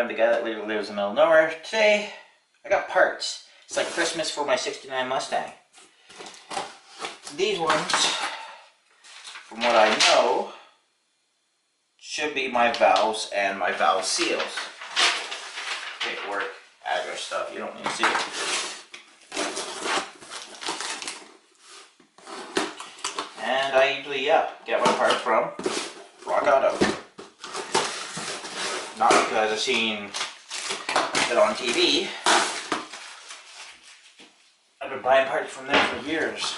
I'm the guy that lives in the middle of nowhere. Today, I got parts. It's like Christmas for my '69 Mustang. These ones, from what I know, should be my valves and my valve seals. Paperwork, address stuff, you don't need to see it. And I usually, get my parts from Rockauto. Not because I've seen it on TV. I've been buying parts from them for years.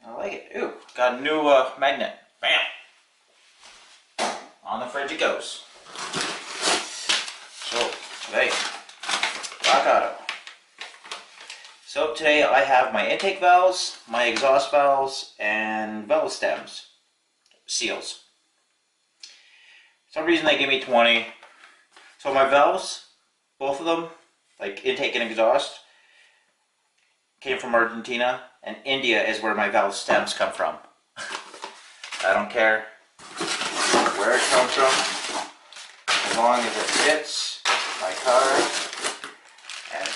I like it. Ooh, got a new magnet. Bam! On the fridge it goes. So, today, Rockauto. So today I have my intake valves, my exhaust valves, and valve stems, seals. For some reason they gave me 20. So my valves, both of them, like intake and exhaust, came from Argentina, and India is where my valve stems come from. I don't care where it comes from, as long as it fits my car. And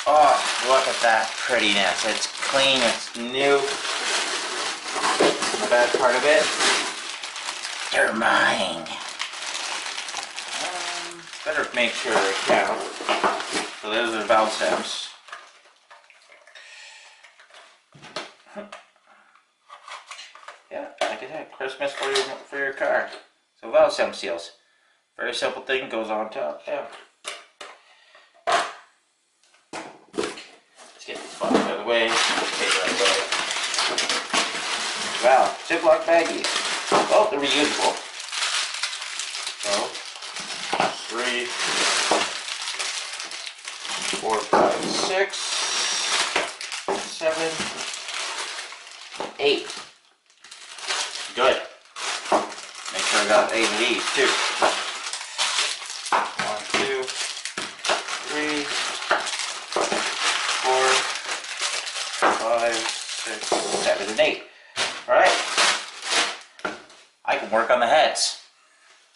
oh, look at that prettiness. It's clean, it's new. The best part of it, they're mine. Better make sure they count. So those are valve stems. Yeah, like I said, Christmas for your car. So valve stem seals. Very simple thing, goes on top. Yeah. Let's get this box out of the way. Take it out of the way. Wow, Ziploc baggies. Oh, they're reusable. So 3, 4, 5, 6, 7, 8. Good. Make sure I got 8 of these too. 1, 2, 3, 4, 5, 6, 7, and 8. Alright. I can work on the heads.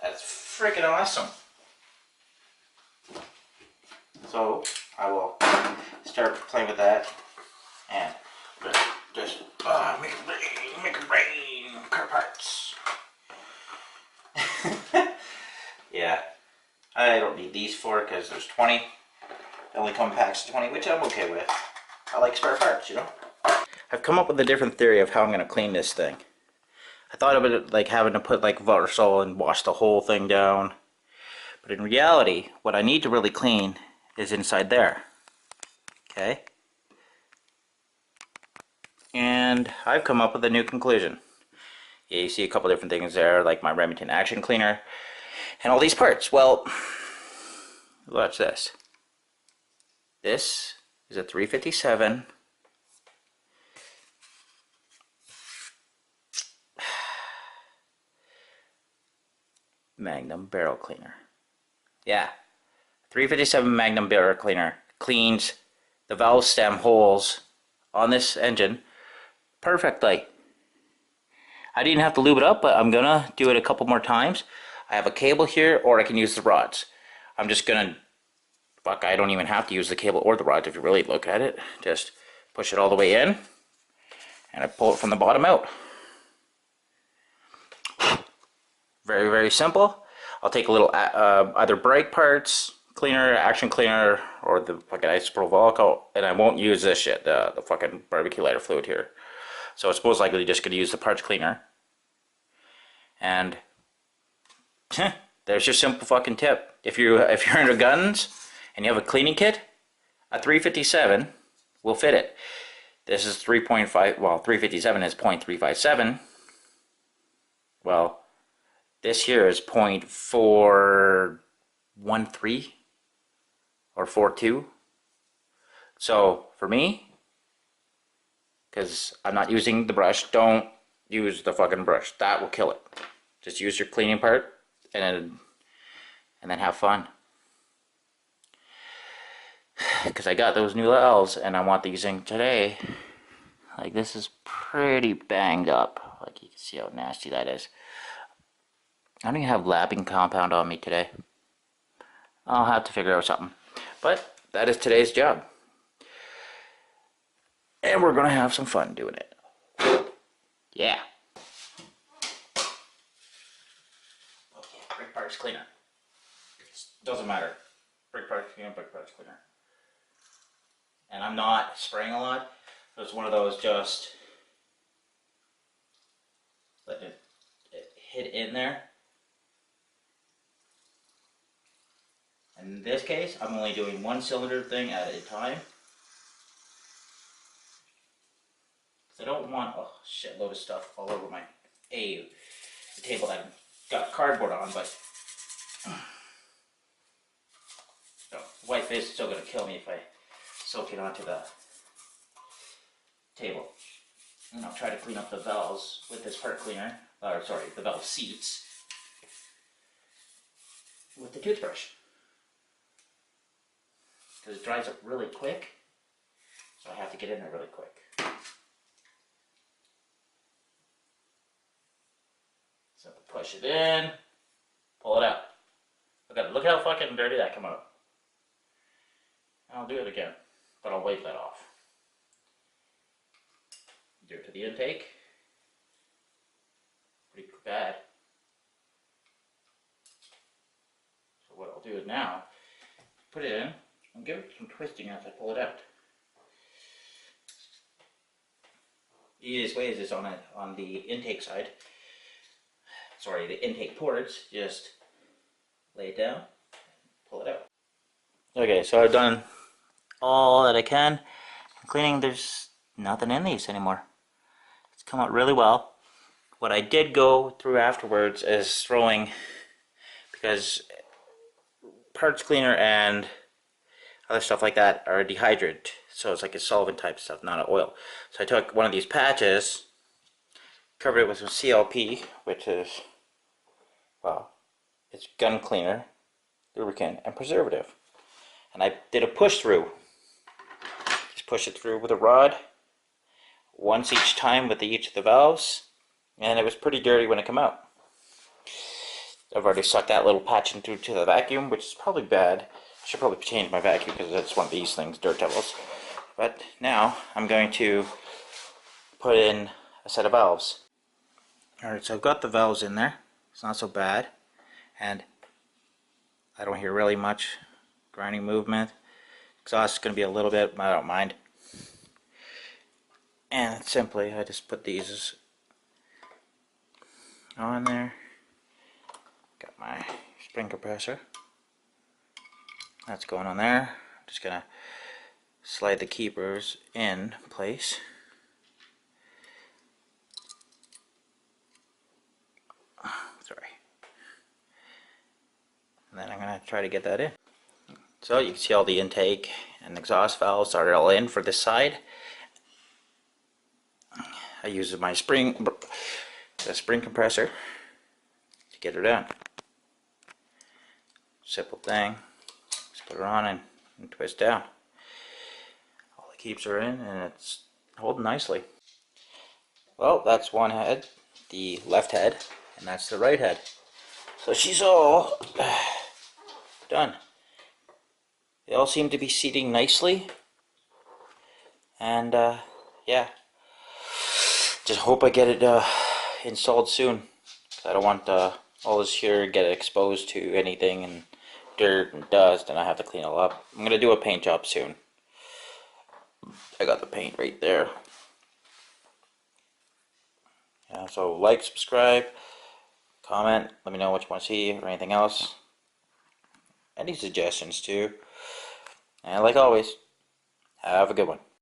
That's freaking awesome. So I will start playing with that and just make a brain car parts. Yeah, I don't need these 4 because there's 20. They only come packs of 20, which I'm okay with. I like spare parts, you know. I've come up with a different theory of how I'm going to clean this thing. I thought of it like having to put like Varsol and wash the whole thing down. But in reality, what I need to really clean is inside there. Okay? And I've come up with a new conclusion. Yeah, you see a couple different things there, like my Remington Action Cleaner and all these parts. Well, watch this. This is a 357 Magnum barrel cleaner. Yeah, 357 Magnum barrel cleaner cleans the valve stem holes on this engine perfectly. I didn't have to lube it up, but I'm gonna do it a couple more times. I have a cable here, or I can use the rods. I'm just gonna, fuck, I don't even have to use the cable or the rods if you really look at it. Just push it all the way in, and I pull it from the bottom out. Very, very simple. I'll take a little either brake parts cleaner, action cleaner, or the fucking isopropyl alcohol, and I won't use this shit, the fucking barbecue lighter fluid here. So it's most likely just going to use the parts cleaner. And there's your simple fucking tip. If you're into guns and you have a cleaning kit, a 357 will fit it. This is 3.5. Well, 357 is 0.357. Well, this here is 0.413 or 42. So for me, because I'm not using the brush, don't use the fucking brush. That will kill it. Just use your cleaning part and then have fun. Because I got those new valves and I want these in today. Like, this is pretty banged up. Like, you can see how nasty that is. I don't even have lapping compound on me today. I'll have to figure out something. But that is today's job. And we're going to have some fun doing it. Yeah. Okay, brake parts cleaner. Doesn't matter. Brake parts cleaner, brake parts cleaner. And I'm not spraying a lot. So it's one of those just let it hit in there. And in this case, I'm only doing one cylinder thing at a time. I don't want a shitload of stuff all over the table that I've got cardboard on, but the white face is still going to kill me if I soak it onto the table. And I'll try to clean up the valves with this part cleaner, or sorry, the valve seats with the toothbrush. Because it dries up really quick, so I have to get in there really quick. So push it in, pull it out. Look how fucking dirty that came out. I'll do it again, but I'll wipe that off. Do it to the intake. Pretty bad. So what I'll do is now, put it in and give it some twisting as I pull it out. The easiest way is just on the intake side. Sorry, the intake ports, just lay it down, pull it out. Okay, so I've done all that I can. Cleaning, there's nothing in these anymore. It's come out really well. What I did go through afterwards is throwing, because parts cleaner and other stuff like that are dehydrated, so it's like a solvent type stuff, not an oil. So I took one of these patches, covered it with some CLP, which is, well, it's gun cleaner, lubricant, and preservative. And I did a push through. Just push it through with a rod, once each time with each of the valves, and it was pretty dirty when it came out. I've already sucked that little patch into the vacuum, which is probably bad. I should probably change my vacuum because it's one of these things, dirt devils. But now I'm going to put in a set of valves. Alright, so I've got the valves in there. It's not so bad. And I don't hear really much grinding movement. Exhaust is going to be a little bit, but I don't mind. And simply, I just put these on there. Got my spring compressor. That's going on there. I'm just going to slide the keepers in place. Sorry. And then I'm going to try to get that in. So you can see all the intake and exhaust valves are all in for this side. I use my the spring compressor to get her down. Simple thing. Just put it on and twist down. All the keeps are in and it's holding nicely. Well, that's one head, the left head, and that's the right head. So she's all done. They all seem to be seating nicely. And yeah. Just hope I get it installed soon. I don't want all this here to get exposed to anything and dirt and dust, and I have to clean it all up. I'm gonna do a paint job soon. I got the paint right there. Yeah, so like, subscribe, comment, let me know what you want to see or anything else. Any suggestions too. And like always, have a good one.